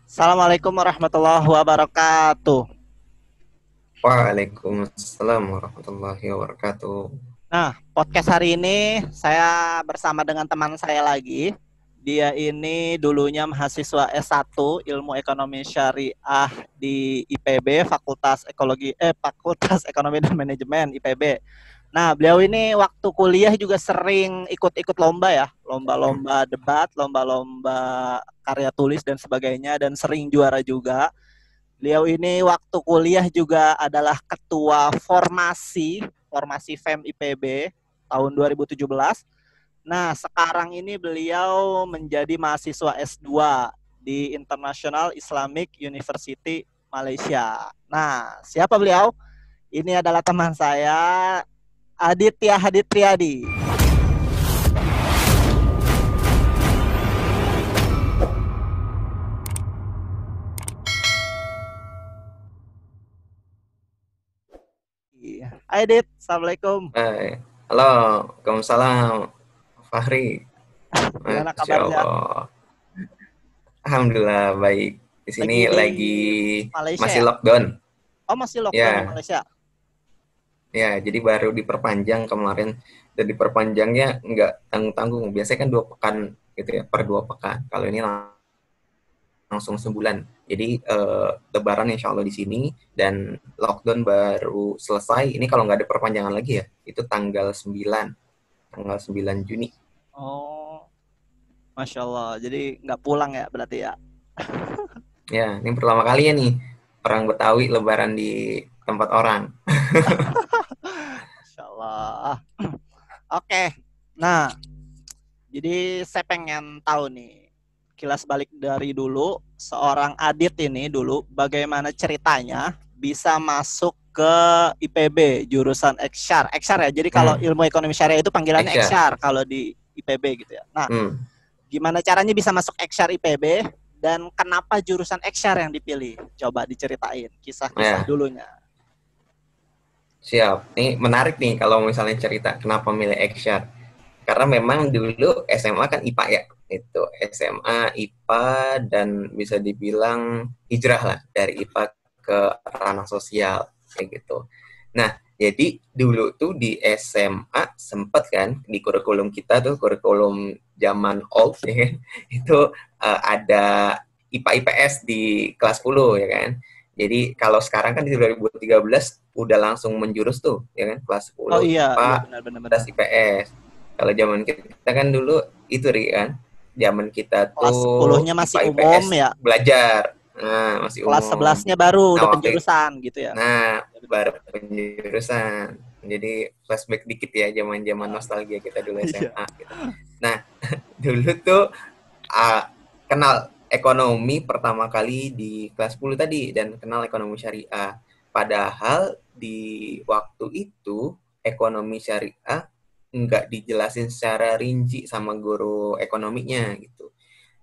Assalamualaikum warahmatullahi wabarakatuh. Waalaikumsalam warahmatullahi wabarakatuh. Nah, podcast hari ini saya bersama dengan teman saya lagi. Dia ini dulunya mahasiswa S1 Ilmu Ekonomi Syariah di IPB, Fakultas Ekonomi dan Manajemen IPB. Nah, beliau ini waktu kuliah juga sering ikut-ikut lomba ya, lomba-lomba debat, lomba-lomba karya tulis dan sebagainya, dan sering juara juga. Beliau ini waktu kuliah juga adalah ketua formasi FEM IPB tahun 2017. Nah, sekarang ini beliau menjadi mahasiswa S2 di International Islamic University Malaysia. Nah, siapa beliau? Ini adalah teman saya, Aditya Haditriadi. Hai Adit, Assalamualaikum. Hai. Halo, Waalaikumsalam, Fahri. Gimana Masya kabarnya? Allah. Alhamdulillah baik. Di sini Lagi di lagi Malaysia masih ya? lockdown. Oh, masih lockdown di Ya, Malaysia? ya. Jadi baru diperpanjang kemarin. Dan diperpanjangnya nggak tanggung-tanggung. Biasanya kan 2 pekan gitu ya, per 2 pekan. Kalau ini langsung sebulan. Jadi Lebaran insya Allah di sini dan lockdown baru selesai. Ini kalau nggak ada perpanjangan lagi ya, itu tanggal 9 Juni. Oh, Masya Allah. Jadi nggak pulang ya berarti ya? Ya, ini pertama kalinya nih orang Betawi Lebaran di tempat orang. Masya Allah. Oke. Nah, jadi saya pengen tahu nih, kilas balik dari dulu, seorang Adit ini dulu, bagaimana ceritanya bisa masuk ke IPB, jurusan Eksyar. Eksyar ya, jadi kalau Hmm, ilmu ekonomi syariah itu panggilannya Action. Eksyar kalau di IPB gitu ya. Nah, Hmm, gimana caranya bisa masuk Eksyar IPB, dan kenapa jurusan Eksyar yang dipilih? Coba diceritain kisah-kisah ya, dulunya. siap. Ini menarik nih kalau misalnya cerita kenapa milih Action. Karena memang dulu SMA kan IPA ya. Itu SMA, IPA, dan bisa dibilang hijrah lah dari IPA ke ranah sosial kayak gitu. Nah, jadi dulu tuh di SMA sempet kan di kurikulum kita tuh kurikulum zaman old ya kan, itu ada IPA IPS di kelas 10 ya kan. Jadi kalau sekarang kan di 2013 udah langsung menjurus tuh ya kan, kelas Oh 10 iya, iya IPA benar benar plus benar. IPS. Kalau zaman kita kan dulu itu Ri kan, zaman kita Kelas tuh 10-nya masih IPA umum IPS ya. belajar, nah masih Kelas umum. 11-nya baru Nah udah waktu itu, penjurusan gitu ya. nah Ya, benar baru benar. penjurusan. Jadi flashback dikit ya, zaman-zaman Ah, nostalgia kita dulu iya. SMA gitu. Nah dulu tuh uh, kenal ekonomi pertama kali di kelas 10 tadi dan kenal ekonomi syariah. Padahal di waktu itu ekonomi syariah nggak dijelasin secara rinci sama guru ekonominya gitu.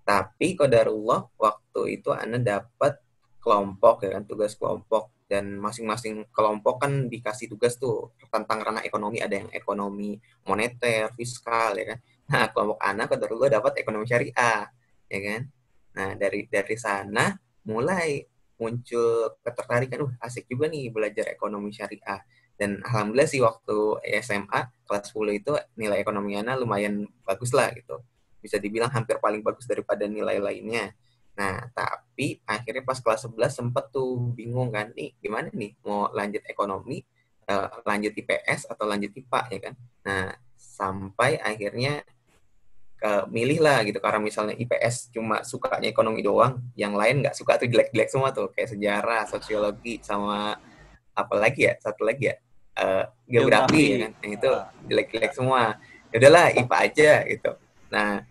Tapi qadarullah waktu itu Ana dapat kelompok ya kan, tugas kelompok, dan masing-masing kelompok kan dikasih tugas tuh tentang ranah ekonomi, ada yang ekonomi moneter, fiskal ya kan. Nah, kelompok Ana qadarullah dapat ekonomi syariah ya kan. Nah, dari sana mulai muncul ketertarikan, asik juga nih belajar ekonomi syariah. Dan alhamdulillah sih waktu SMA kelas 10 itu nilai ekonomi Ana lumayan bagus lah gitu, bisa dibilang hampir paling bagus daripada nilai lainnya. Nah, tapi akhirnya pas kelas 11 sempet tuh bingung kan, nih gimana nih mau lanjut ekonomi, lanjut IPS atau lanjut IPA ya kan. Nah, sampai akhirnya milih lah gitu, karena misalnya IPS cuma sukanya ekonomi doang, yang lain nggak suka tuh, jelek-jelek semua tuh, kayak sejarah, sosiologi, sama apa lagi ya, satu lagi ya, geografi ya Geografi. kan, nah itu jelek-jelek semua. Ya udahlah IPA aja gitu. Nah,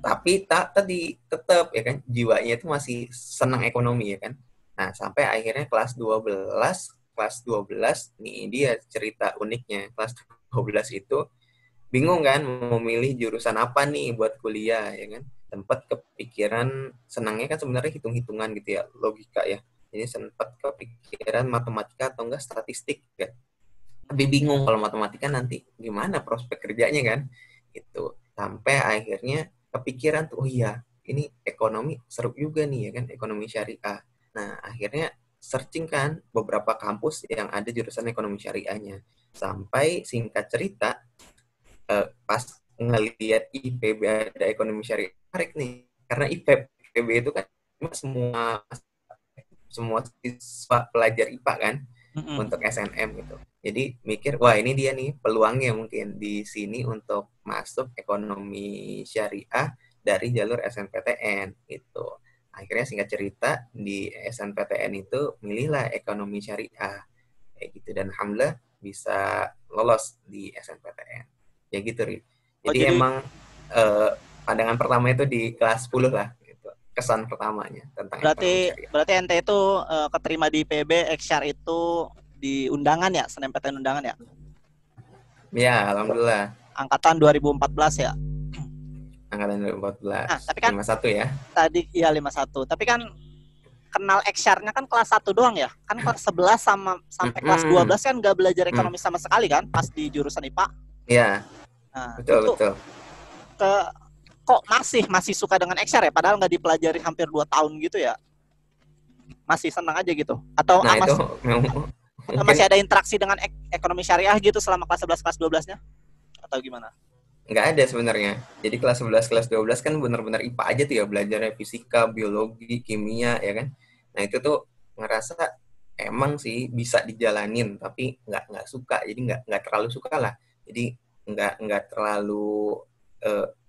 tapi tak tadi tetap ya kan jiwanya itu masih senang ekonomi ya kan. Nah, sampai akhirnya kelas 12 nih dia cerita uniknya. Kelas 12 itu bingung kan mau milih jurusan apa nih buat kuliah ya kan. Sempat kepikiran, senangnya kan sebenarnya hitung-hitungan gitu ya, logika ya. Jadi sempat kepikiran matematika atau enggak statistik ya. Tapi bingung kalau matematika nanti gimana prospek kerjanya kan. Itu sampai akhirnya kepikiran tuh, oh iya, ini ekonomi seru juga nih ya kan, ekonomi syariah. Nah, akhirnya searching kan beberapa kampus yang ada jurusan ekonomi syariahnya. Sampai singkat cerita, pas ngelihat IPB ada ekonomi syariah, menarik nih. Karena IPB itu kan semua semua siswa pelajar IPA kan untuk SNM gitu. Jadi mikir, wah ini dia nih peluangnya mungkin di sini untuk masuk ekonomi syariah dari jalur SNPTN gitu. Akhirnya singkat cerita di SNPTN itu milihlah ekonomi syariah kayak gitu, dan alhamdulillah bisa lolos di SNPTN. Ya gitu, Ri. Oh, Jadi jadi emang pandangan pertama itu di kelas 10 lah gitu. Kesan pertamanya tentang ekonomi berarti syariah. berarti ente itu keterima di IPB XR itu di undangan ya, SNMPTN undangan ya? Ya, alhamdulillah. Angkatan 2014 ya. Angkatan Nah, 2014. tapi kan 51 ya. tadi ya 51. Tapi kan kenal XR-nya kan kelas 1 doang ya. Kan kelas 11 sampai kelas 12 kan nggak belajar ekonomi sama sekali kan pas di jurusan IPA. Iya, Nah, betul, itu betul. ke kok masih suka dengan XR ya, padahal nggak dipelajari hampir 2 tahun gitu ya. Masih senang aja gitu. Atau Nah, itu mungkin masih ada interaksi dengan ekonomi syariah gitu selama kelas 11 kelas 12-nya? Atau gimana? nggak ada sebenarnya. Jadi kelas 11, kelas 12 kan benar-benar IPA aja tuh ya, belajarnya fisika, biologi, kimia, ya kan. Nah, itu tuh ngerasa emang sih bisa dijalanin, tapi nggak suka. Jadi nggak terlalu suka lah. Jadi nggak terlalu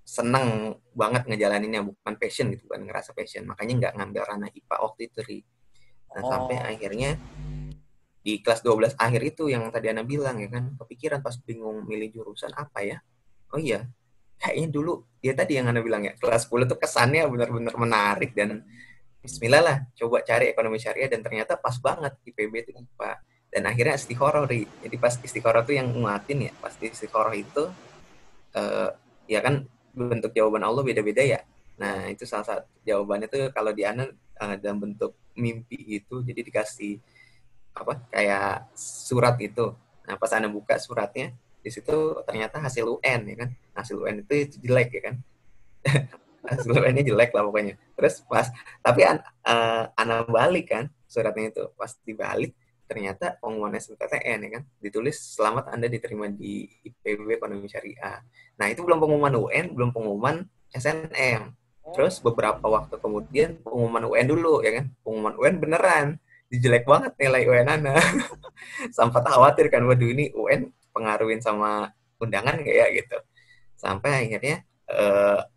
seneng banget ngejalaninnya, bukan passion gitu, bukan ngerasa passion. Makanya nggak ngambil ranah IPA waktu itu, Ri. Nah, sampai akhirnya di kelas 12 akhir itu yang tadi Ana bilang ya kan, kepikiran pas bingung milih jurusan apa ya. Oh iya, kayaknya dulu dia tadi yang Anda bilang ya, kelas 10 tuh kesannya benar-benar menarik, dan bismillah lah coba cari ekonomi syariah, dan ternyata pas banget IPB itu IPA. Dan akhirnya istikharah, Ri. Jadi pas istikharah tuh yang nguatin ya, pas istikharah itu ya kan bentuk jawaban Allah beda-beda ya. Nah, itu salah satu jawabannya tuh kalau di Ana dalam bentuk mimpi gitu. Jadi dikasih apa kayak surat itu. Nah, pas Anda buka suratnya, di situ ternyata hasil UN ya kan. Hasil UN itu jelek ya kan. Hasil UN-nya jelek lah pokoknya. Terus pas tapi Ana balik kan suratnya itu. Pas dibalik ternyata pengumuman SNPTN ya kan. Ditulis selamat Anda diterima di IPB Ekonomi Syariah. Nah, itu belum pengumuman UN, belum pengumuman SNM. Terus beberapa waktu kemudian pengumuman UN dulu ya kan. Pengumuman UN beneran jelek banget nilai UN Ana. Sempat khawatir kan, waduh ini UN pengaruhin sama undangan nggak ya gitu. Sampai akhirnya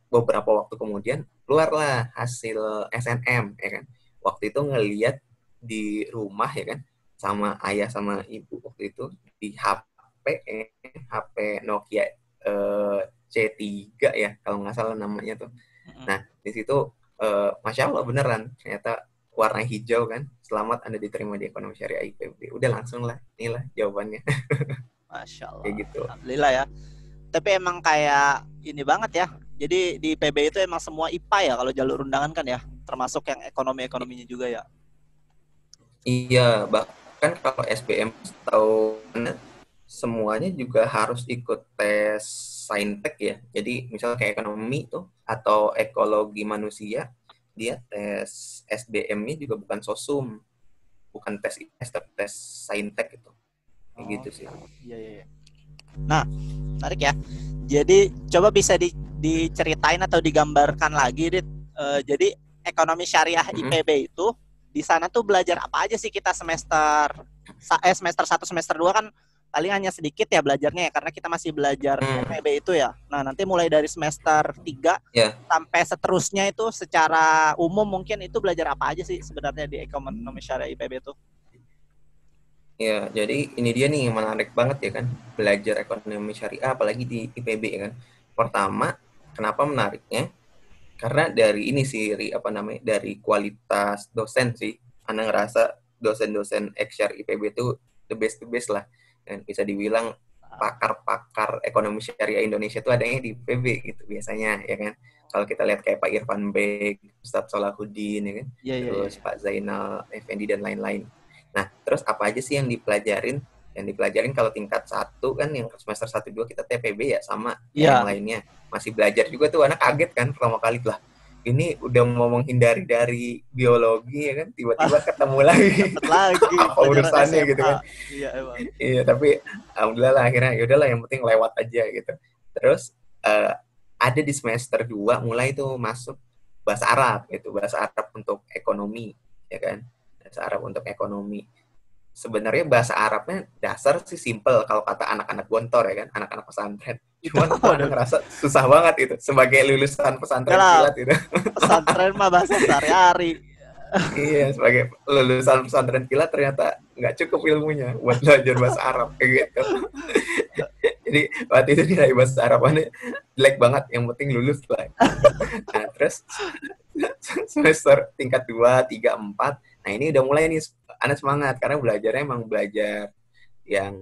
beberapa waktu kemudian keluarlah hasil SNM ya kan. Waktu itu ngeliat di rumah ya kan, sama ayah sama ibu waktu itu di HP Nokia C3 ya kalau nggak salah namanya tuh. Nah, di situ Masya Allah beneran ternyata warna hijau kan, selamat Anda diterima di ekonomi syariah IPB. Udah langsung lah, inilah jawabannya. Masya Allah. Kayak gitu. Alhamdulillah ya. Tapi emang kayak ini banget ya. Jadi di IPB itu emang semua IPA ya kalau jalur undangan kan ya, termasuk yang ekonominya juga ya. Iya, bahkan kalau SBM tahu semuanya juga harus ikut tes saintek ya. Jadi misalnya kayak ekonomi tuh atau ekologi manusia, dia tes SBM-nya juga bukan sosum, bukan tes IPS tapi tes saintek gitu. Kayak gitu sih. Iya. Nah, menarik ya. Jadi coba bisa diceritain atau digambarkan lagi, Dit. Jadi ekonomi syariah IPB itu di sana tuh belajar apa aja sih kita semester 1, semester 2 kan paling hanya sedikit ya belajarnya ya, karena kita masih belajar IPB itu ya. Nah, nanti mulai dari semester 3 sampai seterusnya itu secara umum mungkin itu belajar apa aja sih sebenarnya di ekonomi syariah IPB itu? Ya, jadi ini dia nih yang menarik banget ya kan, belajar ekonomi syariah apalagi di IPB ya kan. Pertama, kenapa menariknya? Karena dari ini sih, dari kualitas dosen sih. Anda ngerasa dosen-dosen XR IPB itu the best lah. Dan bisa dibilang pakar-pakar ekonomi syariah Indonesia itu adanya di IPB gitu biasanya ya kan. Kalau kita lihat kayak Pak Irfan Beck, Ustadz Salahuddin ya kan, terus Pak Zainal Effendi dan lain-lain. Nah, terus apa aja sih yang dipelajarin? Yang dipelajarin kalau tingkat 1 kan, yang semester 1-2 kita TPB ya, sama yang lainnya. Masih belajar juga tuh, anak kaget kan pertama kali lah. ini udah mau menghindari dari biologi ya kan, tiba-tiba ketemu lagi. Dapat lagi Apa pelajaran urusannya gitu SMA. kan. Iya emang. Iya, tapi alhamdulillah lah akhirnya ya udahlah yang penting lewat aja gitu. Terus ada di semester 2 mulai tuh masuk bahasa Arab gitu, bahasa Arab untuk ekonomi ya kan. Bahasa Arab untuk ekonomi. Sebenarnya bahasa Arabnya dasar sih simple kalau kata anak-anak gontor ya kan, anak-anak pesantren. Itu Cuman tuh anak udah ngerasa susah banget itu sebagai lulusan enggak pesantren lah, kilat itu. pesantren mah bahasa sehari-hari. Iya, sebagai lulusan pesantren kilat ternyata nggak cukup ilmunya buat belajar bahasa Arab kayak gitu. Jadi waktu itu nilai bahasa Arabannya jelek banget, yang penting lulus lah. Nah, terus semester tingkat 2 3 4 nah ini udah mulai nih anak semangat karena belajarnya emang belajar yang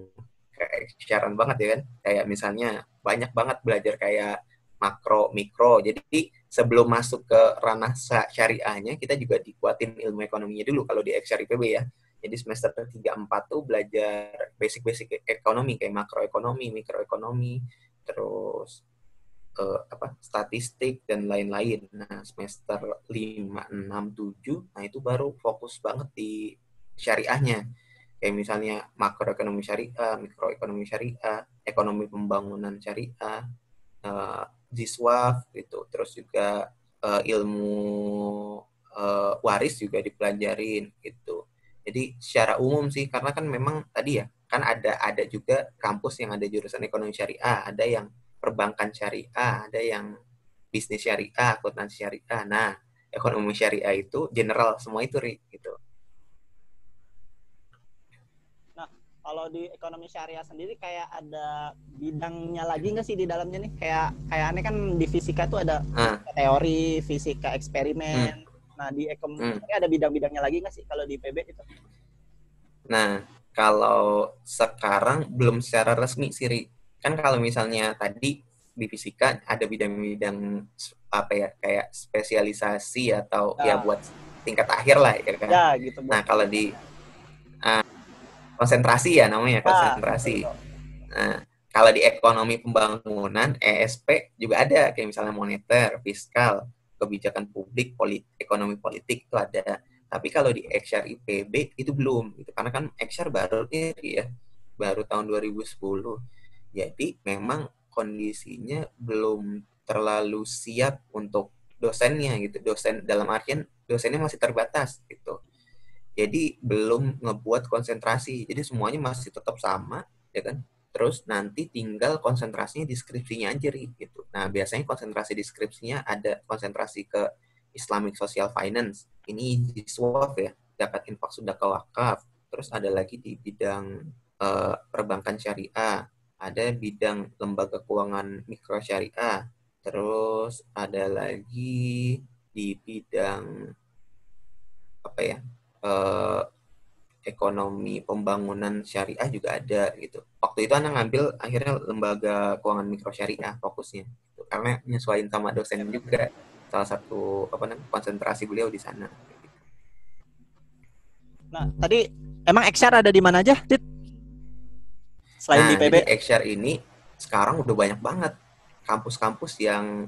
kayak siaran banget ya kan. Kayak misalnya banyak banget belajar kayak makro, mikro. Jadi sebelum masuk ke ranah syariahnya, kita juga dikuatin ilmu ekonominya dulu kalau di XR IPB ya. Jadi semester 3 4 tuh belajar basic-basic ekonomi kayak makroekonomi, mikroekonomi, terus statistik dan lain-lain. Nah, semester 5 6 7 nah itu baru fokus banget di syariahnya. Kayak misalnya makroekonomi syariah, mikroekonomi syariah, ekonomi pembangunan syariah, Ziswaf gitu. Terus juga ilmu waris juga dipelajarin gitu. Jadi secara umum sih, karena kan memang tadi ya, kan ada juga kampus yang ada jurusan ekonomi syariah, ada yang perbankan syariah, ada yang bisnis syariah, akuntansi syariah. Nah, ekonomi syariah itu general semua itu gitu. Nah, kalau di ekonomi syariah sendiri kayak ada bidangnya lagi nggak sih di dalamnya nih? Kayak aneh kan di fisika tuh ada fisika teori, fisika eksperimen. Nah, di ekonomi syariah ada bidang-bidangnya lagi nggak sih kalau di IPB itu? Nah, kalau sekarang belum secara resmi sih, kan kalau misalnya tadi di fisika ada bidang-bidang apa ya, kayak spesialisasi atau ya buat tingkat akhir lah ya kan. Ya, gitu Nah, buat. kalau di konsentrasi ya namanya konsentrasi. Nah, kalau di ekonomi pembangunan ESP juga ada kayak misalnya moneter, fiskal, kebijakan publik, ekonomi politik itu ada. Tapi kalau di XR IPB itu belum gitu. Karena kan XR baru nih ya, baru tahun 2010. Jadi memang kondisinya belum terlalu siap untuk dosennya gitu. Dosen dalam artian dosennya masih terbatas gitu. Jadi belum ngebuat konsentrasi. Jadi semuanya masih tetap sama, ya kan? Terus nanti tinggal konsentrasinya di skripsinya aja gitu. Nah, biasanya konsentrasi di skripsinya ada konsentrasi ke Islamic Social Finance. Ini di SWAF ya, zakat infak sedekah wakaf. Terus ada lagi di bidang perbankan syariah, ada bidang lembaga keuangan mikro syariah. Terus ada lagi di bidang apa ya? eh, ekonomi pembangunan syariah juga ada gitu. Waktu itu anak ngambil akhirnya lembaga keuangan mikro syariah fokusnya gitu. Karena nyesuaiin sama dosen juga, salah satu konsentrasi beliau di sana. Nah, tadi emang XR ada di mana aja, Dit? Selain di IPB? Jadi XR ini sekarang udah banyak banget kampus-kampus yang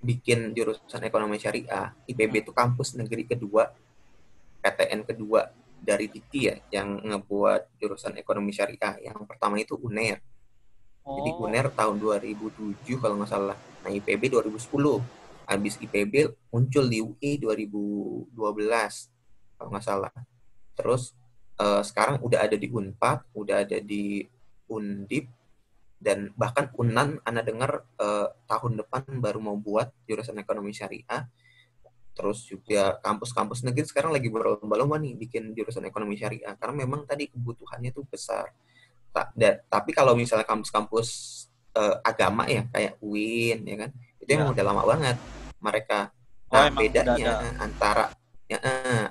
bikin jurusan ekonomi syariah. IPB itu kampus negeri kedua, PTN kedua dari Dikti ya, yang ngebuat jurusan ekonomi syariah. Yang pertama itu UNER. Jadi UNER tahun 2007 kalau nggak salah. Nah, IPB 2010. Habis IPB muncul di UI 2012 kalau nggak salah. Terus sekarang udah ada di Unpad, udah ada di Undip, dan bahkan Unan, Anda dengar tahun depan baru mau buat jurusan ekonomi syariah. Terus juga kampus-kampus negeri sekarang lagi berlomba-lomba nih bikin jurusan ekonomi syariah. Karena memang tadi kebutuhannya tuh besar. Tapi kalau misalnya kampus-kampus agama ya, kayak UIN, ya kan, itu emang udah lama banget mereka. Nah, bedanya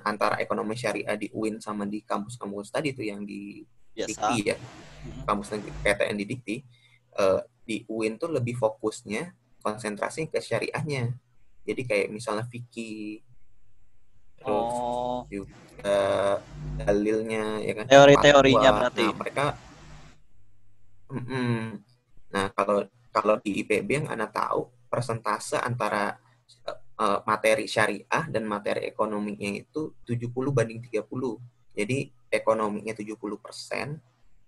antara ekonomi syariah di UIN sama di kampus-kampus tadi tuh yang di Dikti ya, kampus negeri PTN di Dikti, di UIN tuh lebih fokusnya konsentrasi ke syariahnya. Jadi kayak misalnya fikih, terus juga dalilnya, ya kan, teori-teorinya fatwa. berarti. Nah, mereka nah kalau di IPB yang Anda tahu persentase antara materi syariah dan materi ekonominya itu 70/30. Jadi ekonominya 70%,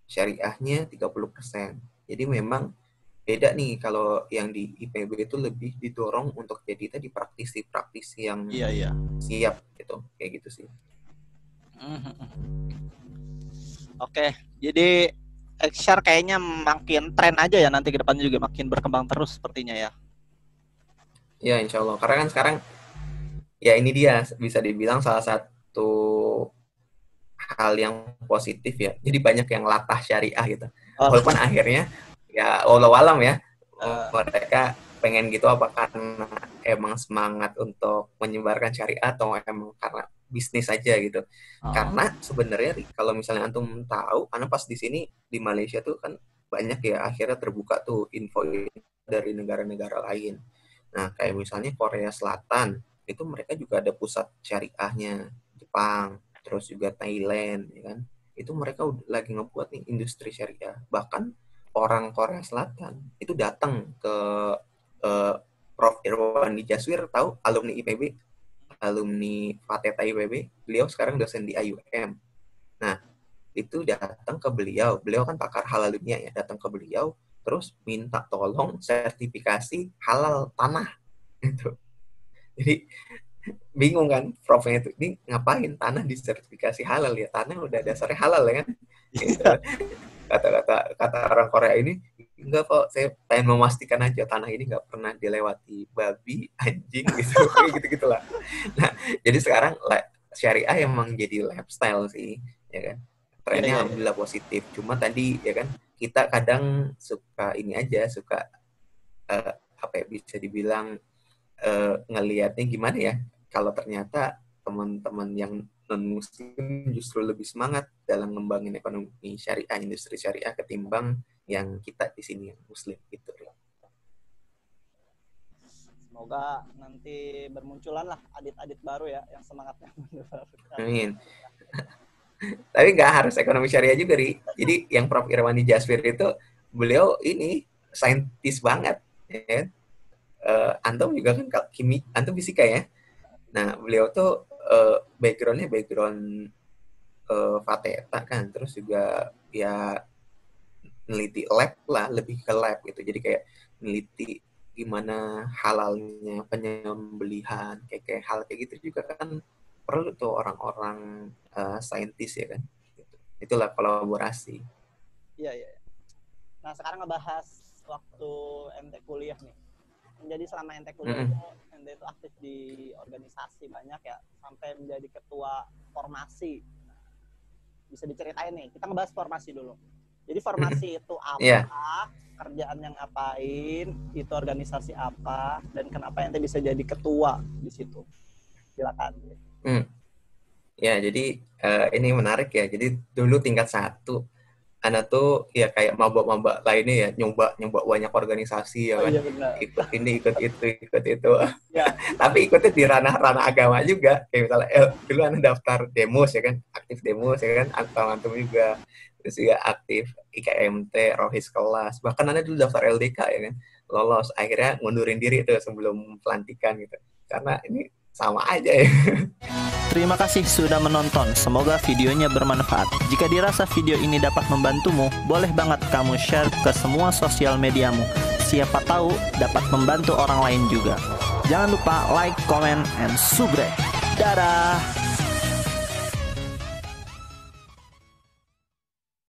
syariahnya 30%. Jadi memang beda nih kalau yang di IPB itu lebih didorong untuk jadi tadi praktisi-praktisi yang Iya. siap gitu, kayak gitu sih. Oke, jadi XR kayaknya makin tren aja ya nanti ke depannya juga makin berkembang terus sepertinya ya. Ya insya Allah, karena kan sekarang ya ini dia bisa dibilang salah satu hal yang positif ya. Jadi banyak yang latah syariah gitu. Walaupun akhirnya ya walau alam ya mereka pengen gitu apa karena emang semangat untuk menyebarkan syariah atau emang karena bisnis aja gitu. Karena sebenarnya kalau misalnya antum tahu, karena pas di sini di Malaysia tuh kan banyak ya akhirnya terbuka tuh info dari negara-negara lain. Nah, kayak misalnya Korea Selatan, itu mereka juga ada pusat syariahnya, Jepang, terus juga Thailand, ya kan? Itu mereka lagi ngebuat nih industri syariah. Bahkan orang Korea Selatan itu datang ke Prof. Irwandi Jaswir, tahu alumni IPB, alumni Fateta IPB, beliau sekarang dosen di IUM. Nah, itu datang ke beliau kan pakar halal dunia ya, datang ke beliau, terus minta tolong sertifikasi halal tanah itu. Jadi bingung kan profnya itu, ini ngapain tanah disertifikasi halal ya, tanah udah dasarnya halal ya kan gitu. Kata orang Korea ini, enggak kok, saya pengen memastikan aja tanah ini nggak pernah dilewati babi, anjing gitu. Gitu-gitulah. Nah, jadi sekarang syariah emang jadi lifestyle sih, ya kan. Trennya alhamdulillah positif. Cuma tadi ya kan kita kadang suka ini aja, suka apa ya, bisa dibilang ngelihatnya gimana ya, kalau ternyata teman-teman yang non-muslim justru lebih semangat dalam ngembangin ekonomi syariah, industri syariah ketimbang yang kita di sini yang muslim gitu. Semoga nanti bermunculan lah adit-adit baru ya yang semangatnya. Amin. Tapi nggak harus ekonomi syariah juga, Ri. Jadi yang Prof. Irwandi Jaswir itu, beliau ini saintis banget, ya. Antum juga kan antum fisika ya. Nah, beliau tuh background Fateta kan, terus juga ya neliti lab lah, lebih ke lab gitu. Jadi kayak neliti gimana halalnya penyembelihan, kayak hal kayak gitu juga kan perlu tuh orang-orang saintis ya kan. Gitu. Itulah kolaborasi. Iya. Nah, sekarang ngebahas waktu ente kuliah nih. Jadi selama ente kuliah itu, ente itu aktif di organisasi banyak ya, sampai menjadi ketua formasi. Bisa diceritain nih, kita ngebahas formasi dulu. Jadi formasi itu apa, kerjaan yang ngapain, itu organisasi apa, dan kenapa ente bisa jadi ketua di situ. Silakan. Ya, jadi ini menarik ya. Jadi dulu tingkat 1, anak tuh ya kayak maba-maba lainnya ya, nyoba banyak organisasi ya kan. Iya, ikut ini, ikut itu. Ya. Tapi ikutnya di ranah-ranah agama juga. Kayak misalnya dulu anak daftar demos ya kan, aktif demos ya kan, antum juga. Terus juga aktif IKMT, rohis kelas. Bahkan anak dulu daftar LDK ya kan, lolos. Akhirnya ngundurin diri tuh sebelum pelantikan gitu. Karena ini sama aja ya. Terima kasih sudah menonton, semoga videonya bermanfaat. Jika dirasa video ini dapat membantumu, boleh banget kamu share ke semua sosial mediamu. Siapa tahu dapat membantu orang lain juga. Jangan lupa like, comment, and subscribe. Dadah!